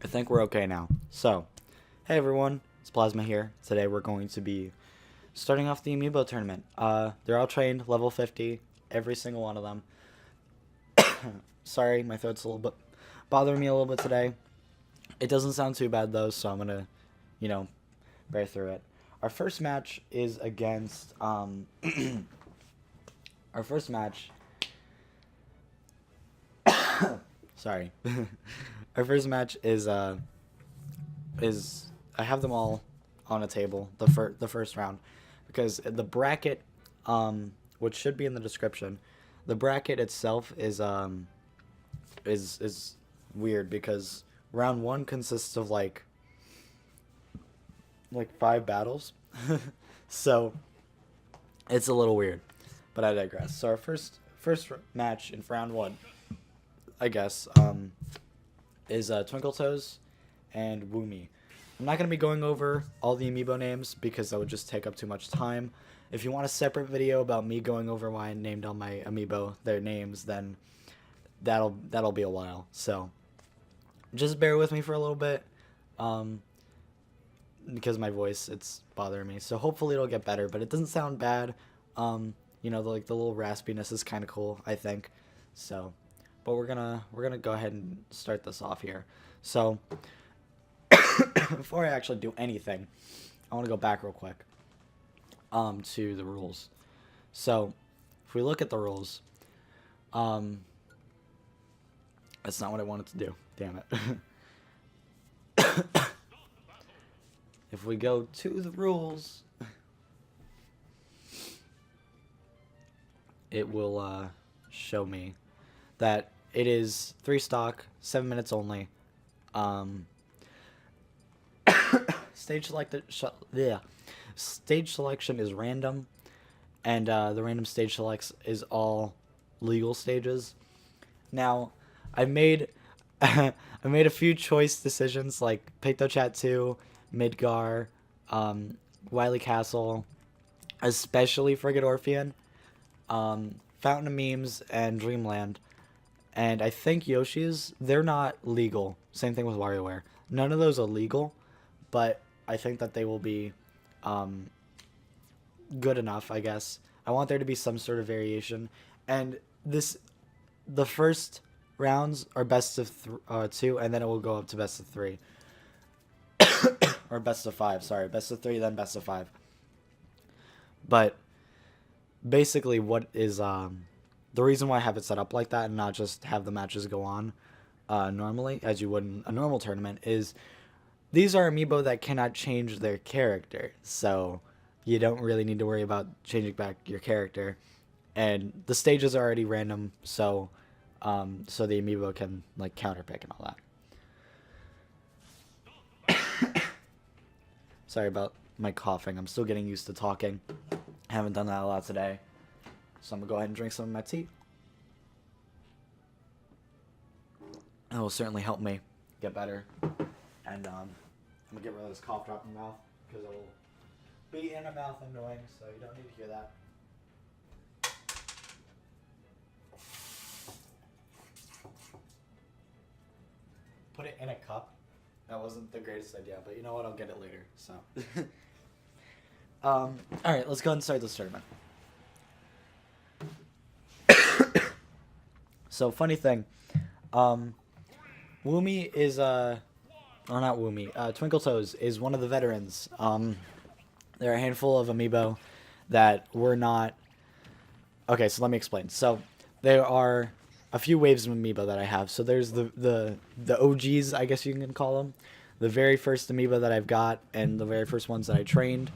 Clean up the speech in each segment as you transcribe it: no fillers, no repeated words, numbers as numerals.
I think we're okay now. So, hey everyone, it's Plasma here. Today we're going to be starting off the Amiibo tournament. They're all trained, level 50, every single one of them. Sorry, my throat's a little bit bothering me a little bit today. It doesn't sound too bad though, so I'm gonna, you know, bear through it. Our first match is against, our first match, sorry. Our first match is I have them all on a table, the first round, because the bracket, which should be in the description, the bracket itself is weird because round one consists of like 5 battles, so it's a little weird, but I digress. So our first match in round one, I guess, is Twinkle Toes and Woomy. I'm not going to be going over all the Amiibo names because that would just take up too much time. If you want a separate video about me going over why I named all my Amiibo their names, then that'll be a while. So just bear with me for a little bit, because my voice, it's bothering me. So hopefully it'll get better, but it doesn't sound bad. The little raspiness is kind of cool, I think. So, but we're gonna go ahead and start this off here. So before I actually do anything, I want to go back real quick to the rules. So if we look at the rules, that's not what I wanted to do. Damn it. If we go to the rules, it will show me that it is 3 stock, 7 minutes only. Stage selection is random, and the random stage selects is all legal stages. Now, I made I made a few choice decisions like Pictochat 2, Midgar, Wily Castle, especially Frigate Orpheon, Fountain of Memes, and Dreamland. And I think Yoshi's, they're not legal. Same thing with WarioWare. None of those are legal, but I think that they will be good enough, I guess. I want there to be some sort of variation. And the first rounds are best of 2, and then it will go up to best of 3. Or best of 5, sorry. Best of 3, then best of 5. But basically what is the reason why I have it set up like that and not just have the matches go on normally, as you would in a normal tournament, is these are Amiibo that cannot change their character. So you don't really need to worry about changing back your character. And the stages are already random, so the Amiibo can like counterpick and all that. Sorry about my coughing. I'm still getting used to talking. I haven't done that a lot today. So I'm going to go ahead and drink some of my tea. It will certainly help me get better. And I'm going to get rid of this cough drop in my mouth because it will be in my mouth annoying, so you don't need to hear that. Put it in a cup. That wasn't the greatest idea, but you know what? I'll get it later. So, all right, let's go ahead and start this tournament. So, funny thing, Woomy is or not Woomy, Twinkle Toes is one of the veterans. There are a handful of Amiibo that were not. Okay, so let me explain. So, there are a few waves of Amiibo that I have. So there's the OGs, I guess you can call them, the very first Amiibo that I've got, and the very first ones that I trained.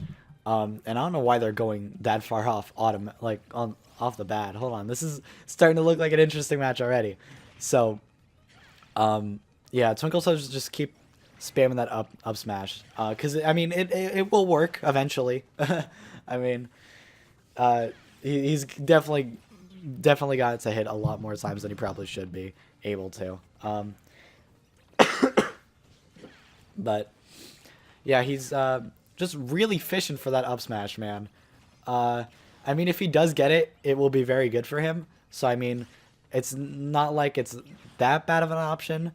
And I don't know why they're going that far off off the bat. Hold on, this is starting to look like an interesting match already. So, yeah, Twinkle Toes just keep spamming that up smash, because I mean it will work eventually. I mean, he's definitely got to hit a lot more times than he probably should be able to. But yeah, he's just really fishing for that up smash, man. I mean, if he does get it, it will be very good for him. So I mean, it's not like it's that bad of an option,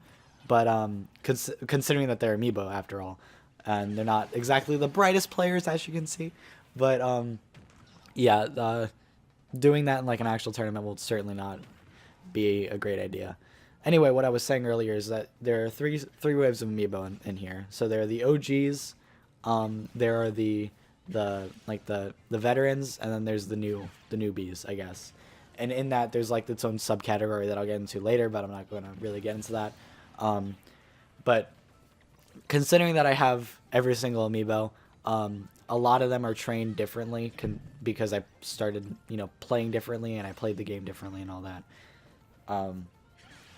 but considering that they're Amiibo after all, and they're not exactly the brightest players as you can see, but yeah, doing that in like an actual tournament will certainly not be a great idea. Anyway, what I was saying earlier is that there are three waves of Amiibo in here. So there are the OGs, there are the veterans, and then there's the newbies, I guess. And in that, there's like its own subcategory that I'll get into later, but I'm not going to really get into that. But considering that I have every single Amiibo, a lot of them are trained differently because I started, playing differently and I played the game differently and all that.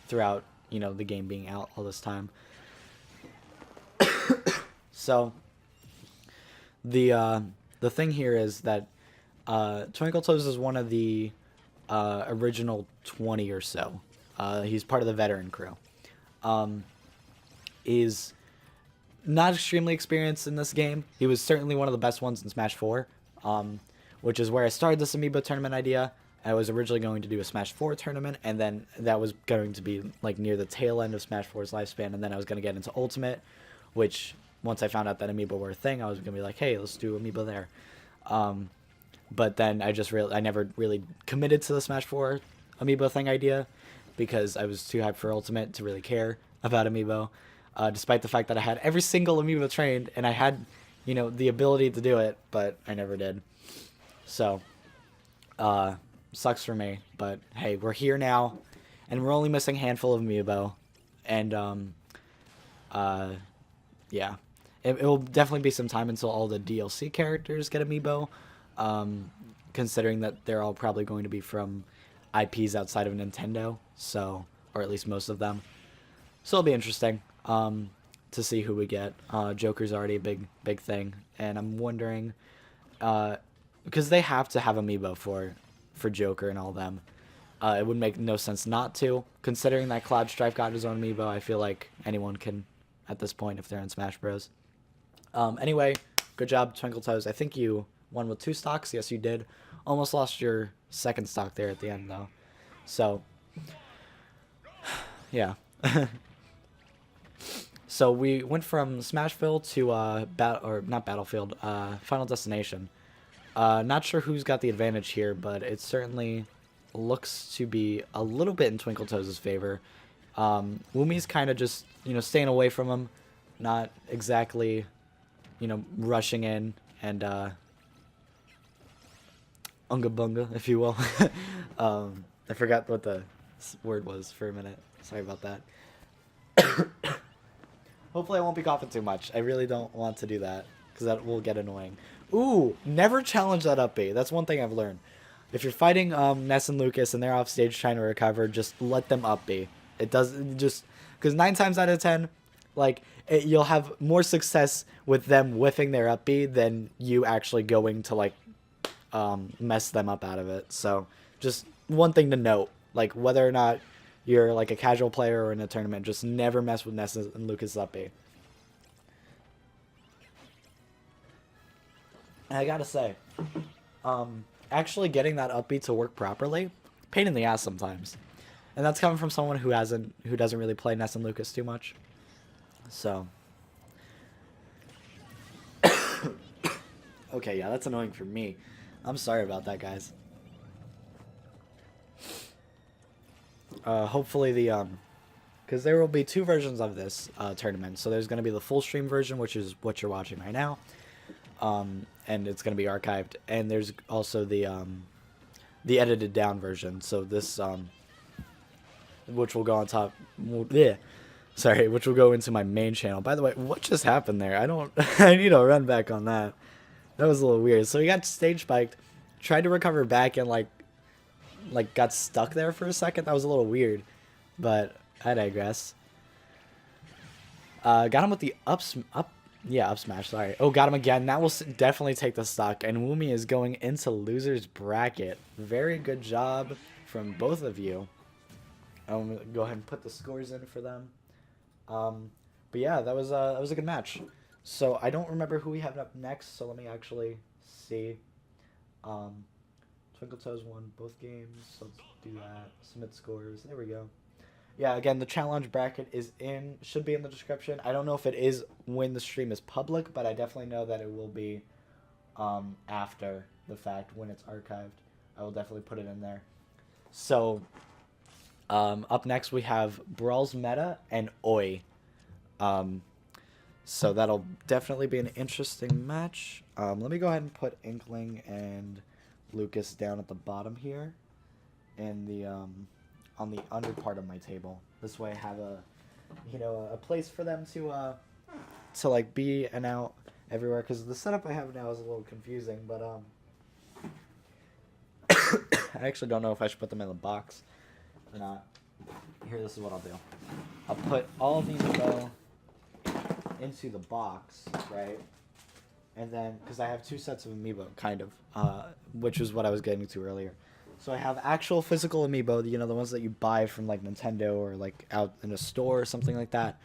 Throughout, the game being out all this time. So the thing here is that Twinkle Toes is one of the original 20 or so. He's part of the veteran crew. Is not extremely experienced in this game. He was certainly one of the best ones in Smash 4, which is where I started this Amiibo tournament idea. I was originally going to do a Smash 4 tournament, and then that was going to be like near the tail end of Smash 4's lifespan, and then I was going to get into Ultimate, which once I found out that Amiibo were a thing, I was going to be like, hey, let's do Amiibo there. But then I never really committed to the Smash 4 Amiibo thing idea because I was too hyped for Ultimate to really care about Amiibo, despite the fact that I had every single Amiibo trained and I had, the ability to do it, but I never did. So, sucks for me, but hey, we're here now, and we're only missing a handful of Amiibo, and yeah, it will definitely be some time until all the DLC characters get Amiibo, considering that they're all probably going to be from IPs outside of Nintendo, so, or at least most of them, so it'll be interesting to see who we get. Joker's already a big thing, and I'm wondering, because they have to have Amiibo for Joker and all them. It would make no sense not to. Considering that Cloud Strife got his own Amiibo, I feel like anyone can at this point if they're in Smash Bros. Anyway, good job, Twinkle Toes. I think you won with 2 stocks. Yes, you did. Almost lost your second stock there at the end, though. So, yeah. So we went from Smashville to not Battlefield, Final Destination. Not sure who's got the advantage here, but it certainly looks to be a little bit in Twinkle Toes' favor. Wumi's kind of just, staying away from him, not exactly, rushing in and unga bunga, if you will. I forgot what the word was for a minute. Sorry about that. Hopefully I won't be coughing too much. I really don't want to do that because that will get annoying. Ooh, never challenge that up B. That's one thing I've learned. If you're fighting Ness and Lucas and they're off stage trying to recover, just let them up B. It does just because 9 times out of 10, you'll have more success with them whiffing their up B than you actually going to mess them up out of it. So just one thing to note, whether or not you're a casual player or in a tournament, just never mess with Ness and Lucas up B. And I gotta say, actually getting that upbeat to work properly, pain in the ass sometimes. And that's coming from someone who doesn't really play Ness and Lucas too much. So. Okay, yeah, that's annoying for me. I'm sorry about that, guys. Hopefully because there will be 2 versions of this tournament. So there's going to be the full stream version, which is what you're watching right now. And it's going to be archived, and there's also the edited down version. So this, which will go on top, which will go into my main channel. By the way, what just happened there? I need to run back on that. That was a little weird. So we got stage spiked, tried to recover back, and got stuck there for a second. That was a little weird, but I digress. Got him with the up smash, sorry. Oh, got him again. That will definitely take the stock. And Wumi is going into loser's bracket. Very good job from both of you. I'm going to go ahead and put the scores in for them. But yeah, that was a good match. So I don't remember who we have up next, so let me actually see. Twinkle Toes won both games. Let's do that. Submit scores. There we go. Yeah, again, the challenge bracket should be in the description. I don't know if it is when the stream is public, but I definitely know that it will be after the fact when it's archived. I will definitely put it in there. So, up next we have Brawl's Meta and Oi. So that'll definitely be an interesting match. Let me go ahead and put Inkling and Lucas down at the bottom here, in the on the under part of my table. This way I have a place for them to like be and out everywhere, because the setup I have now is a little confusing, but I actually don't know if I should put them in the box or not. Here, this is what I'll do. I'll put all of these into the box, right? And then, because I have two sets of Amiibo, kind of, which is what I was getting to earlier. So I have actual physical Amiibo, the ones that you buy from like Nintendo or like out in a store or something like that.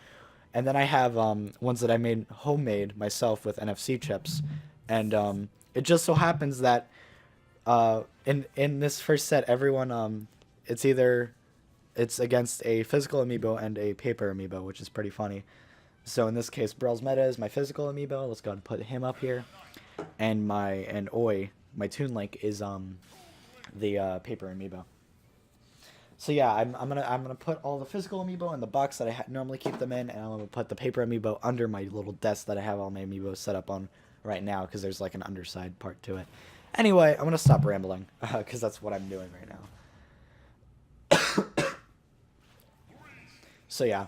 And then I have ones that I made homemade myself with NFC chips. And it just so happens that in this first set, everyone it's against a physical Amiibo and a paper Amiibo, which is pretty funny. So in this case, Brawl's Meta is my physical Amiibo. Let's go ahead and put him up here. And Oi, my Toon Link, is the paper Amiibo. So yeah, I'm gonna put all the physical Amiibo in the box that I normally keep them in, and I'm gonna put the paper Amiibo under my little desk that I have all my Amiibos set up on right now, because there's like an underside part to it. Anyway, I'm gonna stop rambling, because that's what I'm doing right now. So yeah,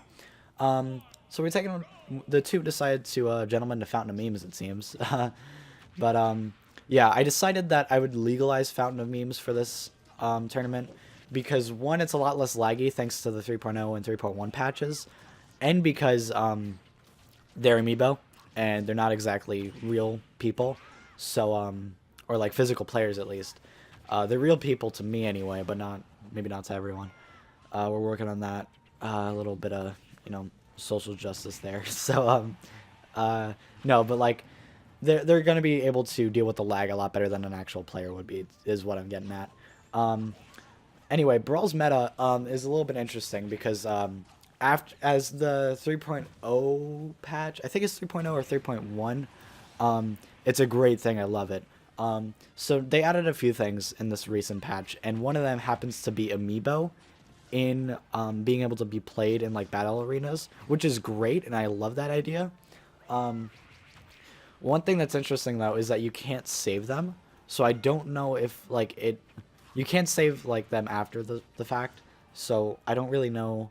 so we're taking the two decided to gentlemen to Fountain of Memes, it seems. But yeah, I decided that I would legalize Fountain of Memes for this tournament, because one, it's a lot less laggy thanks to the 3.0 and 3.1 patches, and because they're Amiibo and they're not exactly real people, so or like physical players at least. They're real people to me anyway, but maybe not to everyone. We're working on that, a little bit of social justice there. So no, but like they're gonna be able to deal with the lag a lot better than an actual player would be, is what I'm getting at. Anyway, Brawl's Meta is a little bit interesting, because as the 3.0 patch, I think it's 3.0 or 3.1, it's a great thing. I love it. So they added a few things in this recent patch, and one of them happens to be Amiibo in being able to be played in like battle arenas, which is great, and I love that idea. One thing that's interesting though is that you can't save them, so I don't know if you can't save like them after the fact, so I don't really know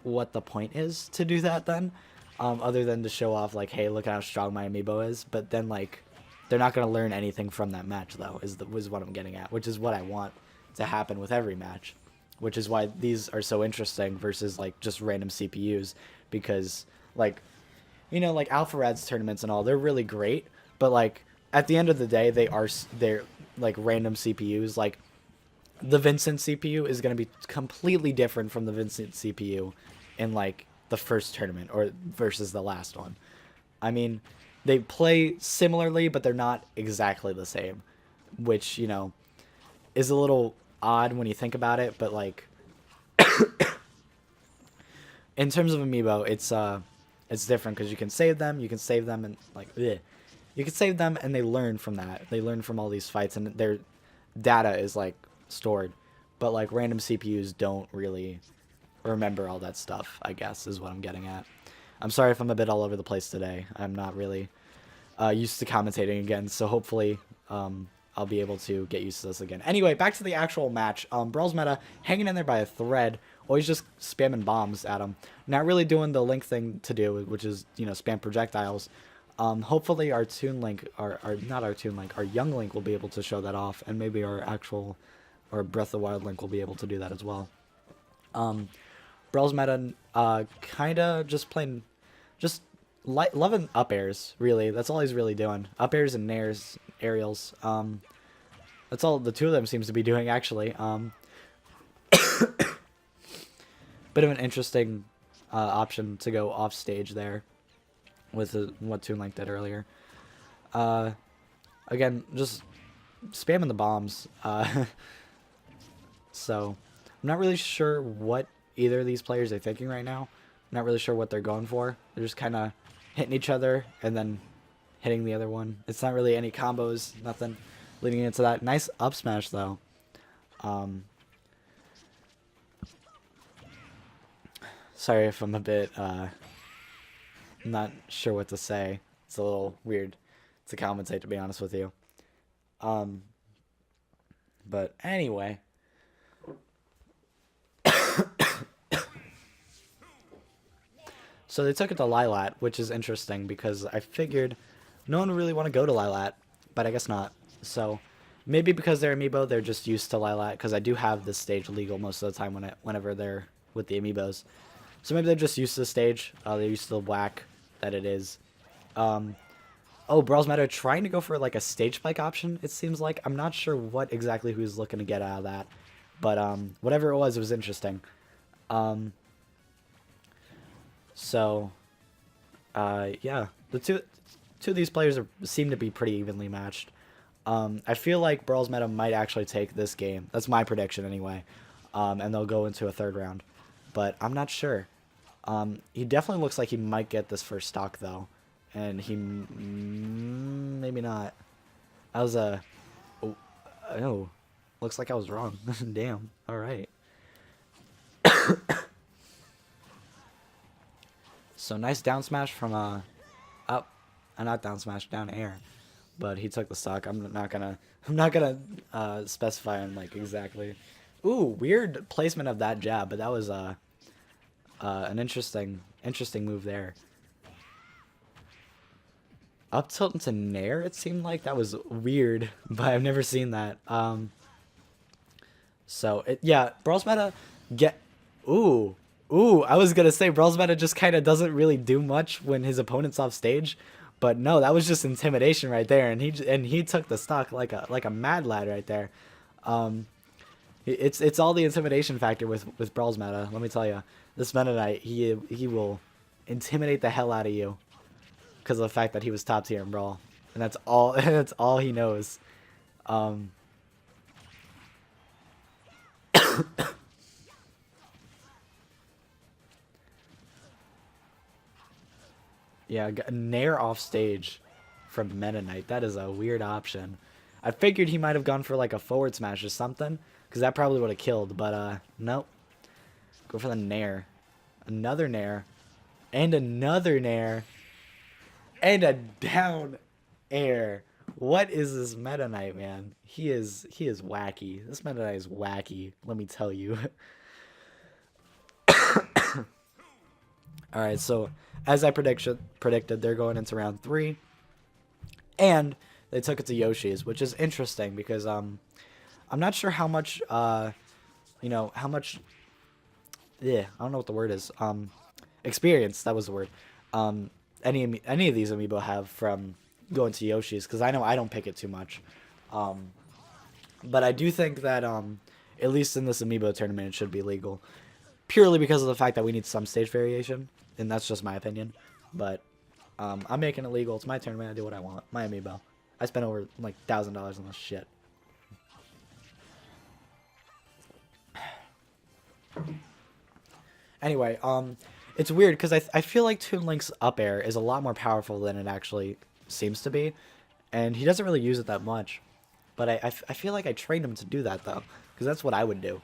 what the point is to do that then, other than to show off like, hey, look at how strong my Amiibo is. But then like they're not going to learn anything from that match though, is what I'm getting at, which is what I want to happen with every match, which is why these are so interesting versus like just random CPUs, because like like Alpha Rad's tournaments and all, they're really great, but like at the end of the day they're like random CPUs. Like the Vincent CPU is going to be completely different from the Vincent CPU in like the first tournament or versus the last one. I mean, they play similarly, but they're not exactly the same, which is a little odd when you think about it. But like in terms of Amiibo, it's different, because you can save them and like you can save them and they learn from that. They learn from all these fights, and their data is like stored. But like random CPUs don't really remember all that stuff, I guess, is what I'm getting at. I'm sorry if I'm a bit all over the place today. I'm not really used to commentating again, so hopefully I'll be able to get used to this again. Anyway, back to the actual match. Brawl's Meta hanging in there by a thread, always just spamming bombs at him. Not really doing the Link thing to do, which is, spam projectiles. Hopefully our Toon Link, not our Toon Link, our Young Link will be able to show that off, and maybe our actual, or Breath of the Wild Link will be able to do that as well. Brawl's Meta, kind of just playing, just loving up airs, really. That's all he's really doing. Up airs and nairs, aerials. That's all the two of them seems to be doing, actually. Bit of an interesting option to go off stage there with what Toon Link did earlier. Again, just spamming the bombs. So I'm not really sure what either of these players are thinking right now. I'm not really sure what they're going for. They're just kind of hitting each other and then hitting the other one. It's not really any combos, nothing leading into that. Nice up smash, though. Sorry if I'm a bit, not sure what to say. It's a little weird to commentate, to be honest with you. But anyway. So they took it to Lilat, which is interesting because I figured no one would really want to go to Lilat, but I guess not. So maybe because they're Amiibo, they're just used to Lilat, because I do have this stage legal most of the time whenever they're with the Amiibos. So maybe they're just used to the stage. They're used to the whack that it is. Oh, Brawl's Meta trying to go for like a stage spike option, it seems like. I'm not sure what exactly he was looking to get out of that. But whatever it was interesting. So, yeah, the two of these players seem to be pretty evenly matched. I feel like Brawl's Meta might actually take this game. That's my prediction anyway. And they'll go into a third round. But I'm not sure. He definitely looks like he might get this first stock, though. And he... maybe not. That was a... Oh. Looks like I was wrong. Damn. Alright. So nice down smash from up, not down smash, down air, but he took the stock. I'm not gonna specify on like exactly. Ooh, weird placement of that jab, but that was an interesting move there. Up tilt into nair, it seemed like. That was weird, but I've never seen that. So yeah, Brawl's Meta ooh. Ooh, I was gonna say Brawl's Meta just kind of doesn't really do much when his opponent's off stage, but no, that was just intimidation right there, and he took the stock like a mad lad right there. It's all the intimidation factor with Brawl's Meta. Let me tell you, this Meta Knight, he will intimidate the hell out of you because of the fact that he was top tier in Brawl, and that's all that's all he knows. Yeah, nair off stage from Meta Knight. That is a weird option. I figured he might have gone for like a forward smash or something, because that probably would have killed, but nope. Go for the nair. Another nair. And another nair. And a down air. What is this Meta Knight, man? He is wacky. This Meta Knight is wacky, let me tell you. Alright, so as I predicted, they're going into round 3. And they took it to Yoshi's, which is interesting because I'm not sure how much how much I don't know what the word is. Experience, that was the word. Any of these Amiibo have from going to Yoshi's, because I know I don't pick it too much. But I do think that at least in this Amiibo tournament it should be legal. Purely because of the fact that we need some stage variation. And that's just my opinion. But I'm making it legal. It's my tournament. I do what I want. My Amiibo. I spent over like $1,000 on this shit. Anyway, it's weird because I feel like Toon Link's up air is a lot more powerful than it actually seems to be. And he doesn't really use it that much. But I feel like I trained him to do that, though. Because that's what I would do.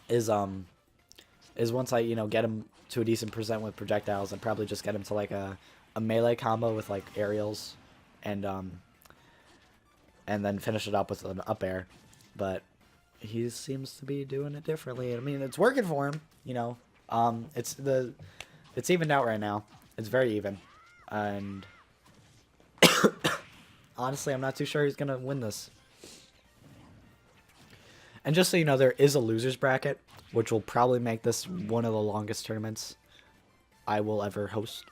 Is once I, get him to a decent percent with projectiles, I'd probably just get him to like a melee combo with like aerials and then finish it up with an up air. But he seems to be doing it differently. I mean, it's working for him, it's evened out right now. It's very even. And honestly, I'm not too sure he's going to win this. And just so you know, there is a loser's bracket, which will probably make this one of the longest tournaments I will ever host.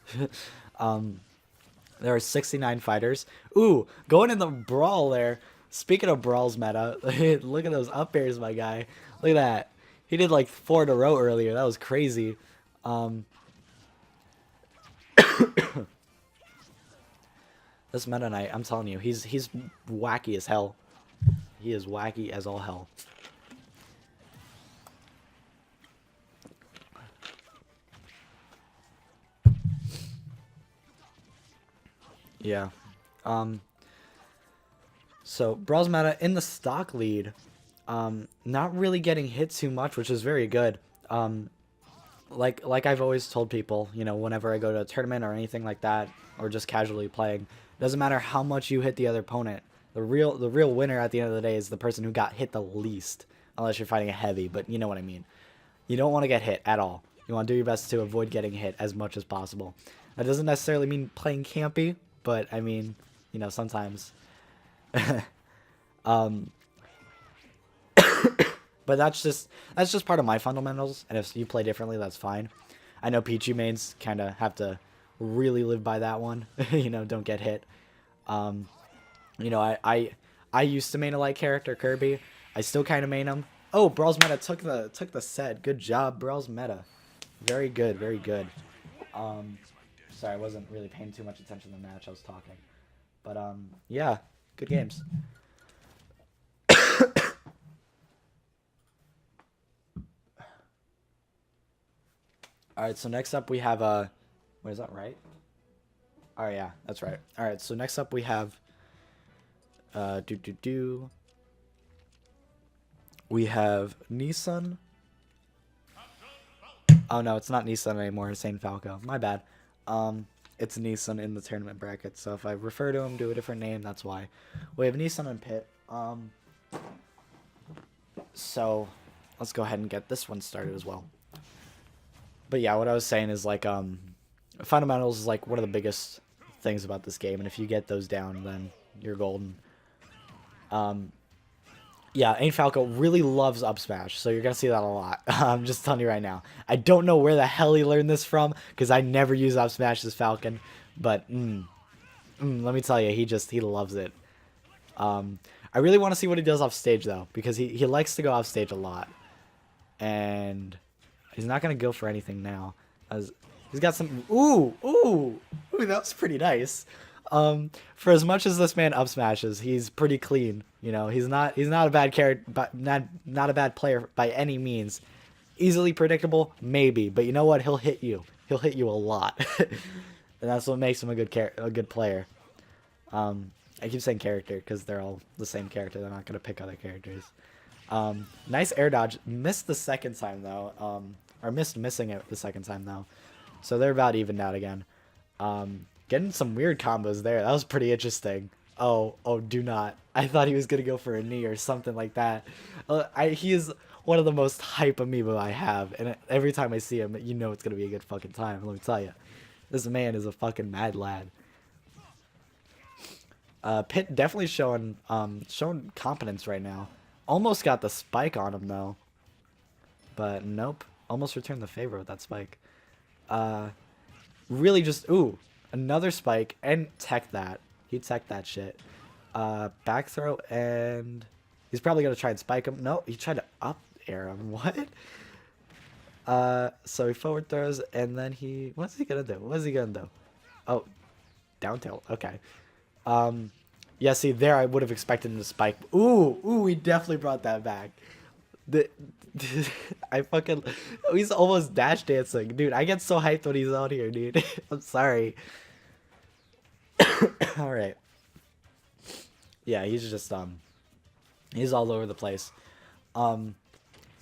There are 69 fighters. Ooh, going in the brawl there. Speaking of Brawl's Meta, look at those up airs, my guy. Look at that. He did like 4 in a row earlier. That was crazy. This Meta Knight, I'm telling you, he's wacky as hell. He is wacky as all hell. Yeah. So Brawl's meta in the stock lead, not really getting hit too much, which is very good. Like I've always told people, you know, whenever I go to a tournament or anything like that, or just casually playing, doesn't matter how much you hit the other opponent. The real winner at the end of the day is the person who got hit the least, unless you're fighting a heavy. But you know what I mean. You don't want to get hit at all. You want to do your best to avoid getting hit as much as possible. That doesn't necessarily mean playing campy, but I mean, you know, sometimes. um, but that's just part of my fundamentals, and if you play differently, that's fine. I know Pichu mains kind of have to really live by that one. You know, don't get hit. You know, I used to main a light character, Kirby. I still kind of main him. Oh, Brawl's meta took the set. Good job, Brawl's meta. Very good, very good. Sorry, I wasn't really paying too much attention to the match. I was talking, but yeah, good games. All right, so next up we have what is that, right? Oh yeah, that's right. All right, so next up we have we have Nissan. Oh no, it's not Nissan anymore. It's Saint Falco. My bad. It's Nissan in the tournament bracket. So if I refer to him to a different name, that's why. We have Nissan and Pit. So let's go ahead and get this one started as well. But yeah, what I was saying is like fundamentals is like one of the biggest things about this game, and if you get those down, then you're golden. Yeah, Ain Falco really loves up smash, so you're gonna see that a lot. I'm just telling you right now. I don't know where the hell he learned this from, because I never use up smash as Falcon, but let me tell you, he loves it. I really want to see what he does off stage though, because he likes to go off stage a lot, and he's not gonna go for anything now. He's got some. Ooh, that was pretty nice. For as much as this man up smashes, he's pretty clean. You know, he's not a bad character, but not a bad player by any means. Easily predictable, maybe, but you know what? He'll hit you. He'll hit you a lot, and that's what makes him a good player. I keep saying character because they're all the same character. They're not gonna pick other characters. Nice air dodge. Missed the second time though. Or missing it the second time though. So they're about evened out again. Getting some weird combos there. That was pretty interesting. Oh, do not. I thought he was going to go for a knee or something like that. He is one of the most hype amiibo I have. And every time I see him, you know it's going to be a good fucking time. Let me tell you. This man is a fucking mad lad. Pitt definitely showing competence right now. Almost got the spike on him, though. But nope. Almost returned the favor with that spike. Really just... Ooh. Another spike. And tech that. He teched that shit. Back throw and... He's probably going to try and spike him. No, he tried to up air him. What? So he forward throws and then he... What's he going to do? What's he going to do? Oh. Down tilt. Okay. Yeah, see, there I would have expected him to spike. Ooh, he definitely brought that back. I fucking... He's almost dash dancing. Dude, I get so hyped when he's out here, dude. I'm sorry. Alright. Yeah, he's just, he's all over the place. Some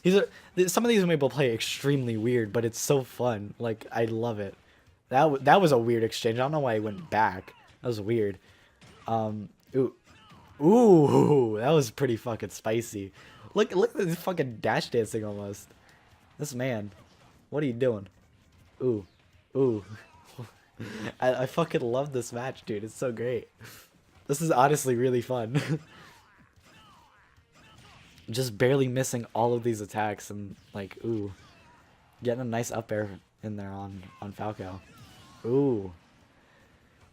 of these Amiibo play extremely weird, but it's so fun. Like, I love it. That was a weird exchange. I don't know why he went back. That was weird. Ooh, that was pretty fucking spicy. Look at this fucking dash dancing almost. This man. What are you doing? Ooh. I fucking love this match, dude. It's so great. This is honestly really fun. Just barely missing all of these attacks and like, ooh. Getting a nice up air in there on Falco. Ooh.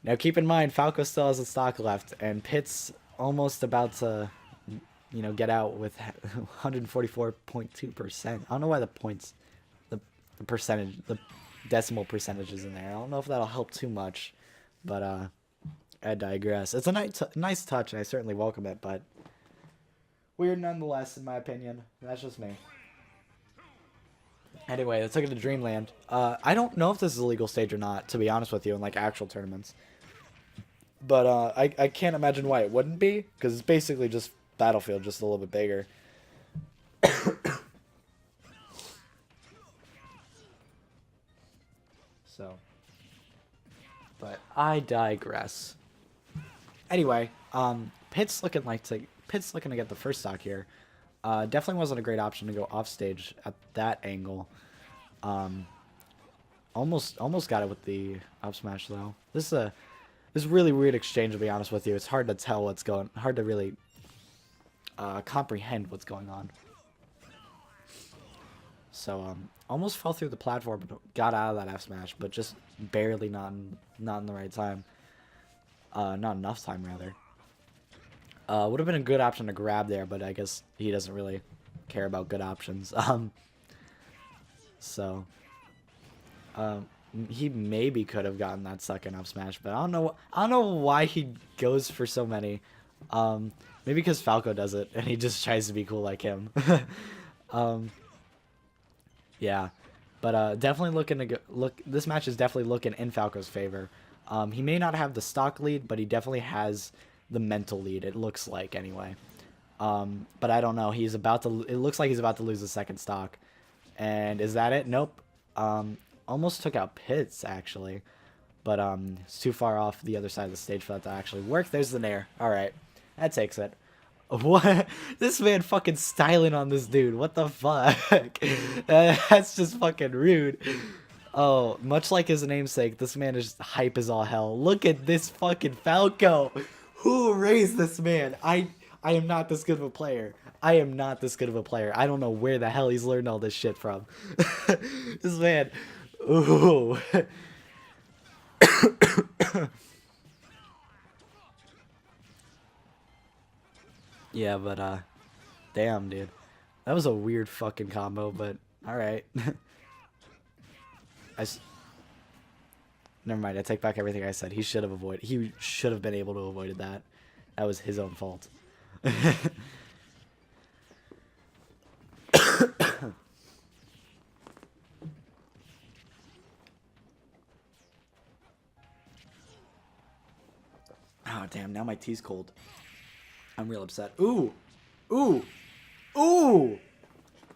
Now keep in mind, Falco still has a stock left, and almost about to, you know, get out with 144.2%. I don't know why the points, the percentage, the decimal percentage is in there. I don't know if that'll help too much, but I digress. It's a nice touch, and I certainly welcome it, but weird nonetheless, in my opinion. That's just me. Anyway, let's look at the Dreamland. I don't know if this is a legal stage or not, to be honest with you, in like actual tournaments. But I can't imagine why it wouldn't be, because it's basically just Battlefield, just a little bit bigger. So, but I digress. Anyway, Pitt's looking to get the first stock here. Definitely wasn't a great option to go off stage at that angle. Almost got it with the up smash though. This is a really weird exchange, to be honest with you. It's hard to tell hard to really comprehend what's going on. So almost fell through the platform, but got out of that F smash, but just barely, not in the right time. Not enough time rather. Would have been a good option to grab there, but I guess he doesn't really care about good options. So he maybe could have gotten that second up smash, but I don't know why he goes for so many. Maybe because Falco does it and he just tries to be cool like him. Yeah, but definitely looking to look. This match is definitely looking in Falco's favor. He may not have the stock lead, but he definitely has the mental lead. It looks like anyway. But I don't know. He's about to. It looks like he's about to lose the second stock. And is that it? Nope. Almost took out Pitts actually, but it's too far off the other side of the stage for that to actually work. There's the nair. All right, that takes it. What? This man fucking styling on this dude. What the fuck? That's just fucking rude. Oh, much like his namesake, this man is hype as all hell. Look at this fucking Falco. Who raised this man? I am not this good of a player. I am not this good of a player. I don't know where the hell he's learned all this shit from. This man. Ooh. Yeah, but damn, dude. That was a weird fucking combo, but alright. Never mind, I take back everything I said. He should have been able to avoid that. That was his own fault. Oh, damn, now my tea's cold. I'm real upset. Ooh! Ooh! Ooh!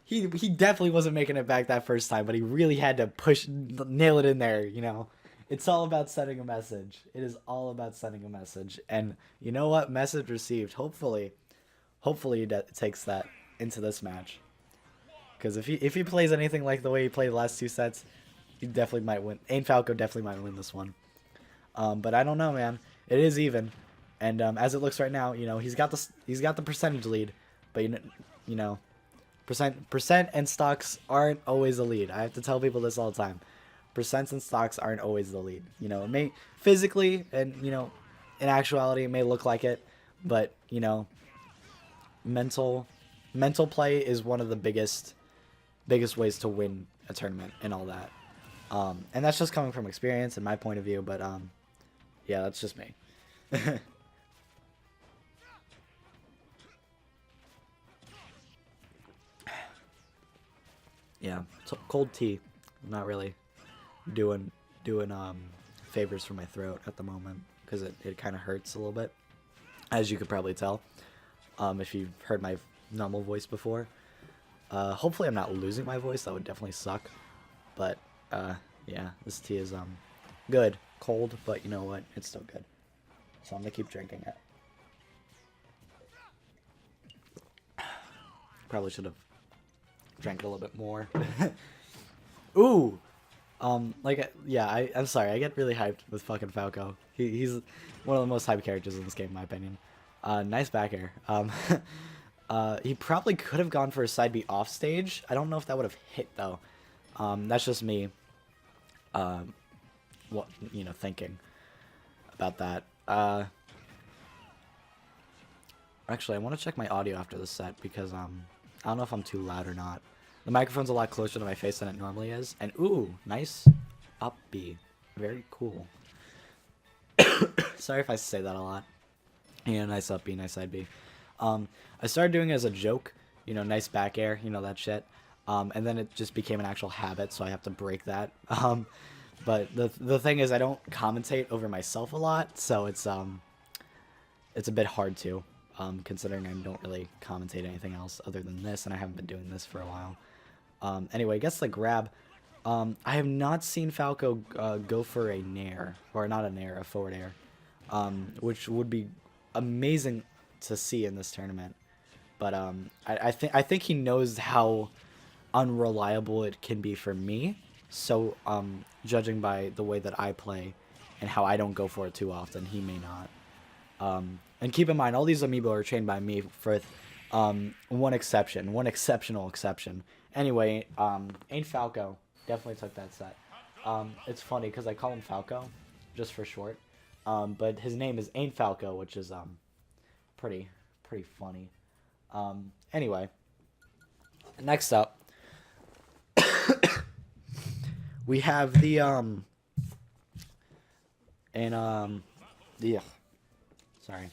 He definitely wasn't making it back that first time, but he really had to nail it in there, you know? It's all about sending a message. It is all about sending a message. And you know what? Message received. Hopefully he takes that into this match. Because if he plays anything like the way he played the last two sets, he definitely might win. Ain Falco definitely might win this one. But I don't know, man. It is even, and as it looks right now, you know, he's got the percentage lead, but you know, percent and stocks aren't always the lead. I have to tell people this all the time. Percents and stocks aren't always the lead. You know, it may physically and you know, in actuality, it may look like it, but you know, mental play is one of the biggest ways to win a tournament and all that. And that's just coming from experience and my point of view, but yeah, that's just me. Yeah, so cold tea. I'm not really doing favors for my throat at the moment because it kind of hurts a little bit, as you could probably tell. If you've heard my normal voice before. Hopefully I'm not losing my voice. That would definitely suck. But yeah, this tea is good, cold, but you know what? It's still good. So I'm gonna keep drinking it. Probably should have drank it a little bit more. Ooh, yeah, I'm sorry. I get really hyped with fucking Falco. He's one of the most hyped characters in this game, in my opinion. Nice back air. He probably could have gone for a side B off stage. I don't know if that would have hit though. That's just me. What thinking about that. Actually, I want to check my audio after this set because I don't know if I'm too loud or not. The microphone's a lot closer to my face than it normally is. And ooh, nice up B. Very cool. Sorry if I say that a lot. Yeah, nice up B, nice side B. I started doing it as a joke, you know, nice back air, you know, that shit. And then it just became an actual habit, so I have to break that. But the thing is, I don't commentate over myself a lot, so it's a bit hard to, considering I don't really commentate anything else other than this, and I haven't been doing this for a while. Anyway, I guess the grab. I have not seen Falco go for a nair, or not a nair, a forward air, which would be amazing to see in this tournament. But I think he knows how unreliable it can be for me. So judging by the way that I play and how I don't go for it too often, he may not. And keep in mind, all these Amiibo are trained by me for one exception, one exceptional exception. Anyway, Ain't Falco definitely took that set. It's funny because I call him Falco just for short. But his name is Ain't Falco, which is pretty funny. Anyway, next up, we have the sorry.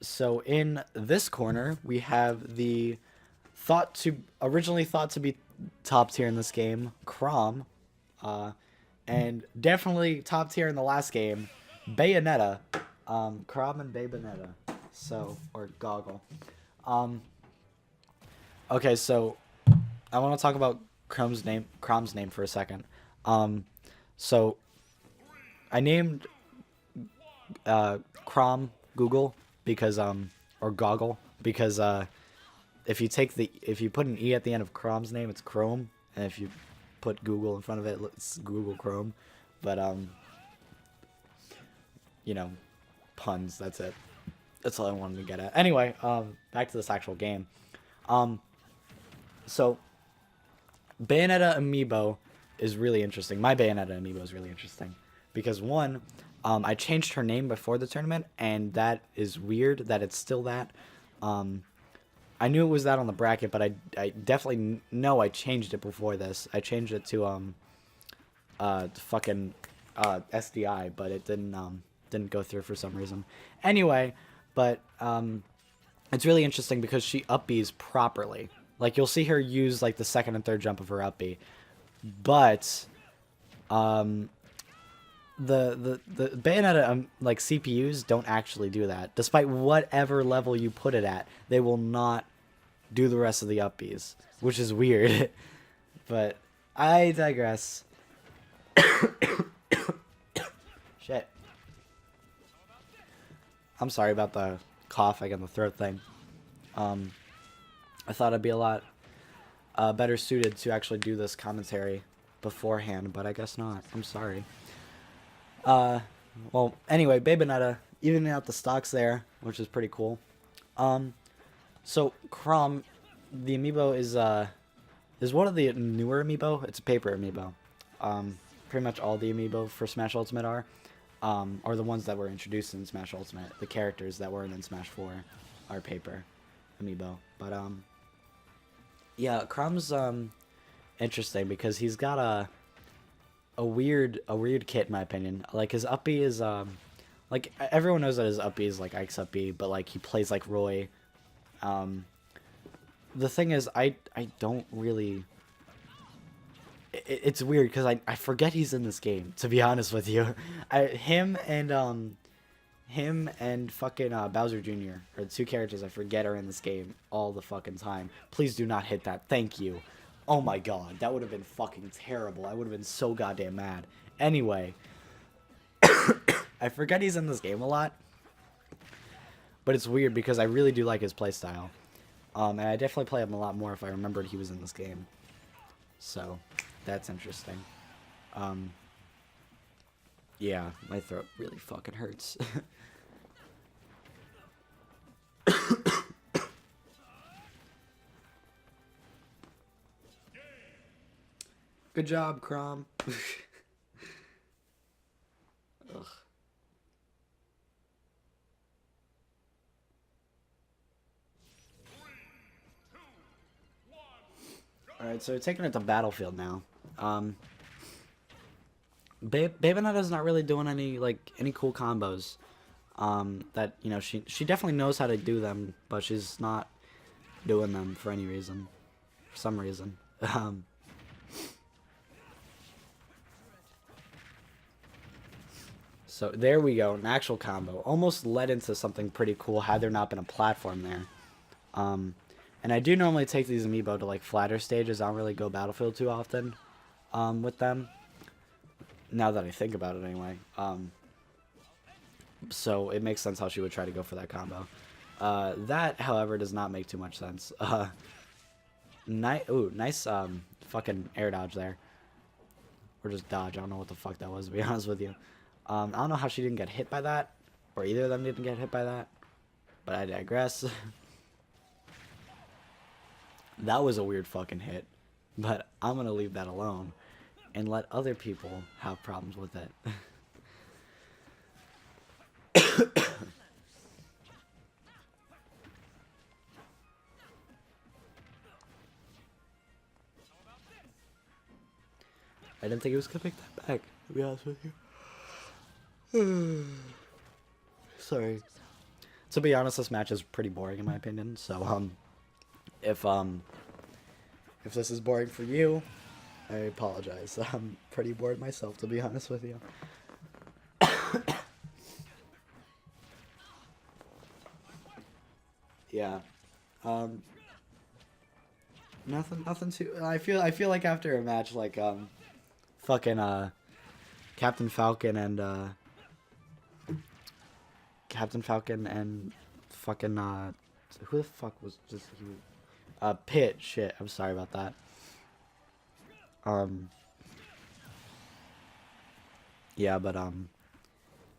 So in this corner, we have the originally thought to be top tier in this game, Chrom, and definitely top tier in the last game, Bayonetta, Chrom and Bayonetta, so, or Goggle. Okay, so I want to talk about Chrom's name for a second. So I named Chrom Google because or Goggle because if you put an E at the end of Chrom's name, it's Chrome, and if you put Google in front of it, it's Google Chrome. But you know, puns, that's it. That's all I wanted to get at. Anyway, back to this actual game. So Bayonetta Amiibo is really interesting. My Bayonetta Amiibo is really interesting because one, I changed her name before the tournament, and that is weird that it's still that. I knew it was that on the bracket, but I definitely know I changed it before this. I changed it to fucking SDI, but it didn't go through for some reason. Anyway, but it's really interesting because she up Bs properly. Like, you'll see her use like the second and third jump of her up B, but the Bayonetta like CPUs don't actually do that. Despite whatever level you put it at, they will not do the rest of the up Bs, which is weird. But I digress. Shit. I'm sorry about the cough, like, on the throat thing. I thought I'd be a lot better suited to actually do this commentary beforehand, but I guess not. I'm sorry. Well, anyway, Bayonetta evening out the stocks there, which is pretty cool. So Chrom, the Amiibo is one of the newer Amiibo. It's a paper Amiibo. Pretty much all the Amiibo for Smash Ultimate are the ones that were introduced in Smash Ultimate. The characters that weren't in Smash 4 are paper Amiibo. But yeah, Chrom's interesting because he's got a weird kit in my opinion. Like, his up B is like, everyone knows that his up B is like Ike's up B, but like he plays like Roy. The thing is, I don't really. It's weird because I forget he's in this game, to be honest with you. Him and fucking Bowser Jr. are the two characters I forget are in this game all the fucking time. Please do not hit that. Thank you. Oh my god, that would have been fucking terrible. I would have been so goddamn mad. Anyway, I forget he's in this game a lot, but it's weird because I really do like his playstyle. And I definitely play him a lot more if I remembered he was in this game. So, that's interesting. Yeah, my throat really fucking hurts. Good job, Chrom. Ugh. Alright, so we're taking it to Battlefield now. Bayonetta's not really doing any cool combos. That, you know, she definitely knows how to do them, but she's not doing them for any reason. For some reason. So there we go, an actual combo. Almost led into something pretty cool had there not been a platform there. And I do normally take these Amiibo to like flatter stages. I don't really go Battlefield too often with them. Now that I think about it anyway. So it makes sense how she would try to go for that combo. That, however, does not make too much sense. Nice fucking air dodge there. Or just dodge. I don't know what the fuck that was, to be honest with you. I don't know how she didn't get hit by that. Or either of them didn't get hit by that. But I digress. That was a weird fucking hit. But I'm going to leave that alone. And let other people have problems with it. I didn't think he was going to pick that back, to be honest with you. Sorry. To be honest, this match is pretty boring in my opinion. So, if this is boring for you, I apologize. I'm pretty bored myself, to be honest with you. Yeah. Nothing too. I feel like after a match like fucking Captain Falcon and fucking who the fuck was just Pit. Shit, I'm sorry about that. Yeah, but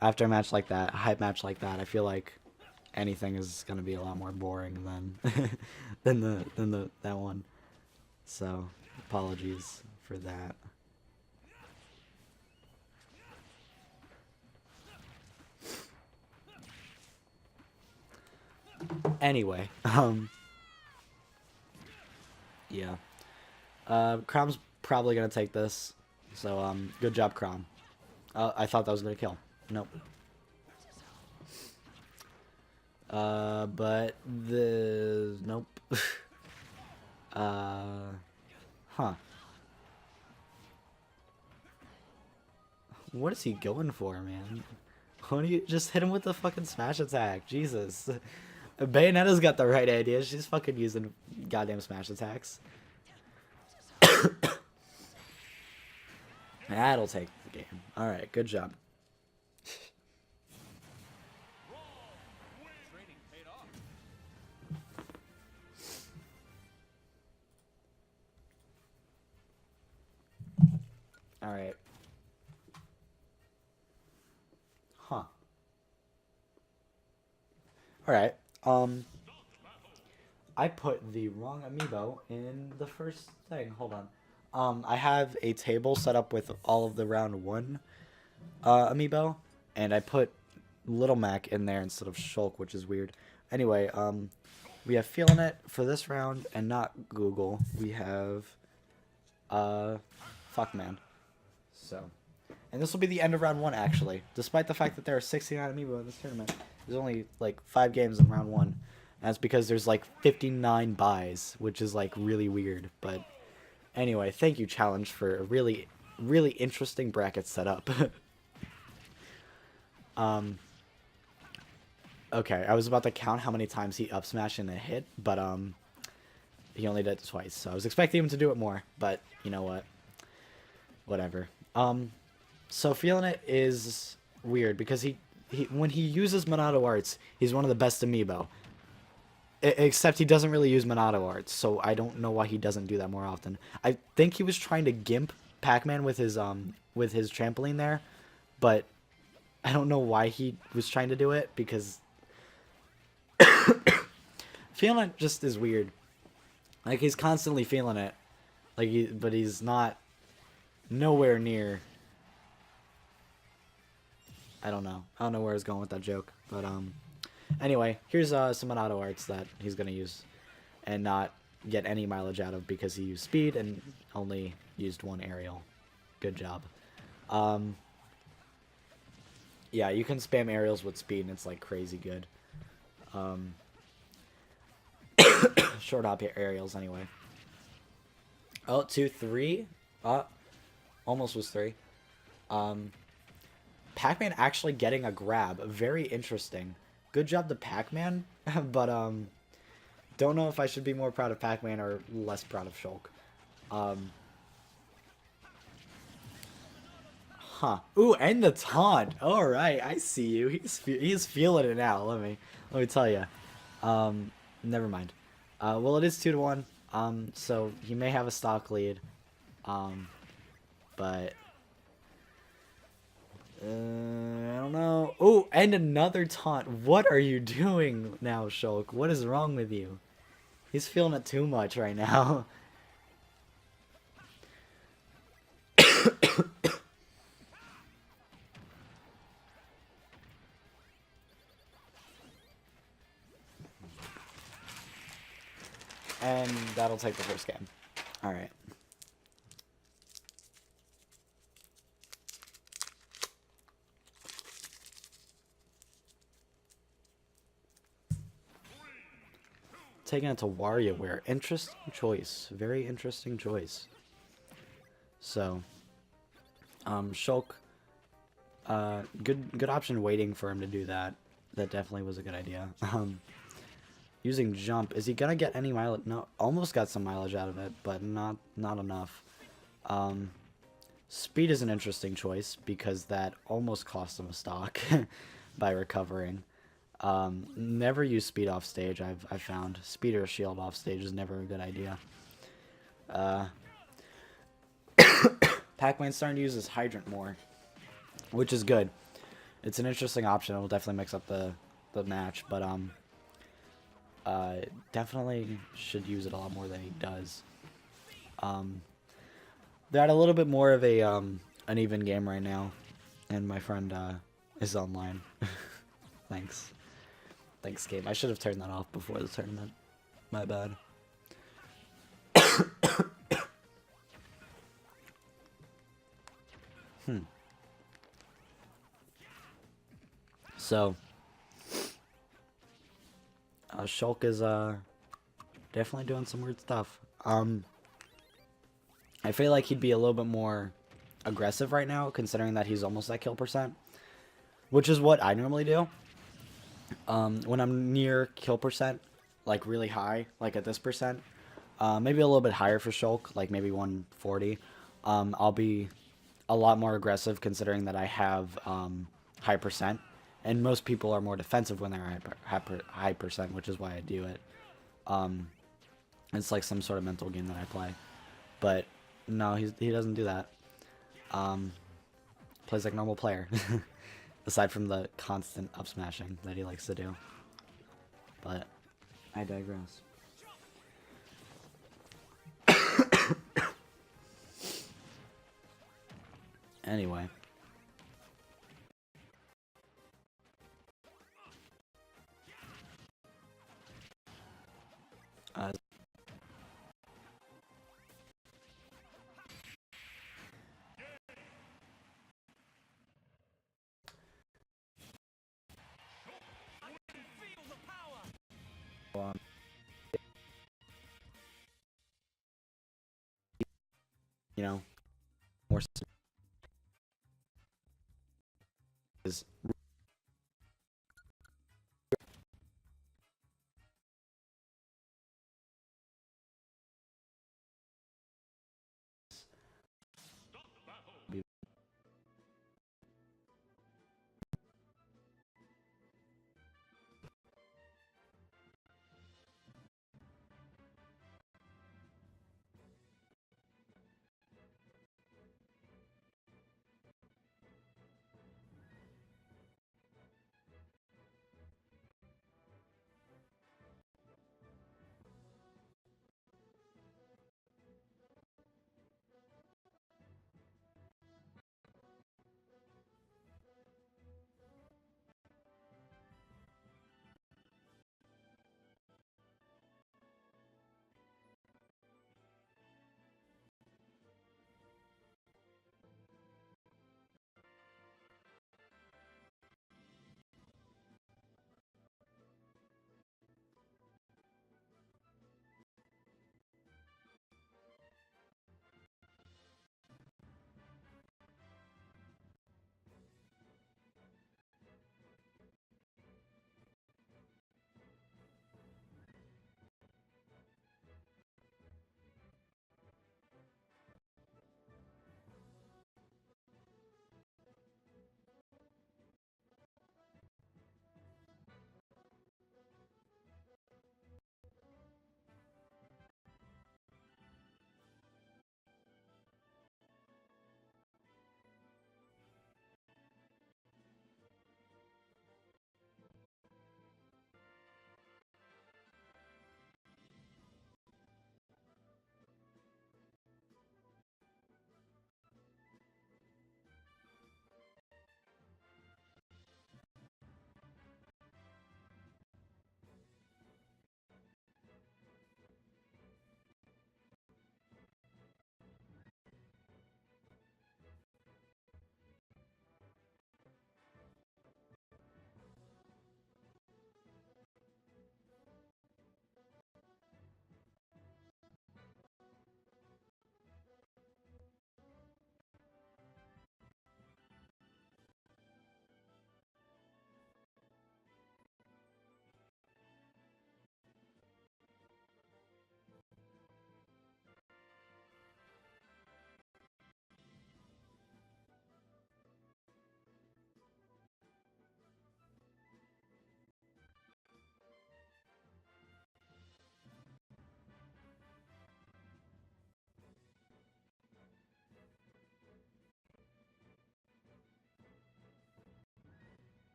after a match like that, a hype match like that, I feel like anything is gonna be a lot more boring than that one. So apologies for that. Anyway, yeah. Crom's probably gonna take this, so good job, Crom. I thought that was gonna kill. Nope. But nope. Huh. What is he going for, man? Why don't you just hit him with the fucking smash attack? Jesus. Bayonetta's got the right idea. She's fucking using goddamn smash attacks. That'll take the game. Alright, good job. Alright. Huh. Alright. I put the wrong Amiibo in the first thing. Hold on. I have a table set up with all of the round 1 Amiibo, and I put Little Mac in there instead of Shulk, which is weird. Anyway, we have Feeling It for this round, and not Google. We have, Fuck Man. So, and this will be the end of round 1, actually. Despite the fact that there are 69 Amiibo in this tournament, there's only, like, 5 games in round 1. And that's because there's, like, 59 buys, which is, like, really weird. But, anyway, thank you, Challenge, for a really, really interesting bracket setup. Okay, I was about to count how many times he up smashed and it hit, but, he only did it twice. So I was expecting him to do it more, but, you know what? Whatever. So Feeling It is weird because he when he uses Monado Arts, he's one of the best Amiibo. Except he doesn't really use Monado Arts, so I don't know why he doesn't do that more often. I think he was trying to gimp Pac-Man with his trampoline there, but I don't know why he was trying to do it because Feeling It just is weird. Like he's constantly feeling it, but he's not nowhere near. I don't know where I was going with that joke, but anyway, here's some Monado Arts that he's gonna use and not get any mileage out of because he used speed and only used 1 aerial. Good job. Yeah, you can spam aerials with speed and it's like crazy good. Short hop aerials anyway. Oh, 2, 3. Almost was 3. Pac-Man actually getting a grab. Very interesting. Good job to Pac-Man, but don't know if I should be more proud of Pac-Man or less proud of Shulk. Huh. Ooh, and the taunt. All right, I see you. He's feeling it now. Let me tell you. Never mind. Well, it is 2-1. So he may have a stock lead. But I don't know. Oh, and another taunt. What are you doing now, Shulk? What is wrong with you? He's feeling it too much right now. And that'll take the first game. All right. Taking it to WarioWare. Interesting choice. Very interesting choice. So, Shulk, good option waiting for him to do that. That definitely was a good idea. Using jump, is he gonna get any mileage? No, almost got some mileage out of it, but not enough. Speed is an interesting choice because that almost cost him a stock by recovering. Never use speed off stage. I've found speed or shield off stage is never a good idea. Pac-Man's starting to use his hydrant more, which is good. It's an interesting option. It will definitely mix up the match, but definitely should use it a lot more than he does. They're at a little bit more of a an even game right now, and my friend is online. Thanks. Thanks, game. I should have turned that off before the tournament. My bad. So, Shulk is definitely doing some weird stuff. I feel like he'd be a little bit more aggressive right now, considering that he's almost at kill percent, which is what I normally do. When I'm near kill percent, like really high, like at this percent, maybe a little bit higher for Shulk, like maybe 140, I'll be a lot more aggressive considering that I have high percent, and most people are more defensive when they're high percent, which is why I do it. It's like some sort of mental game that I play, but no, he doesn't do that. Plays like a normal player. Aside from the constant up smashing that he likes to do. But I digress. Anyway. You know, more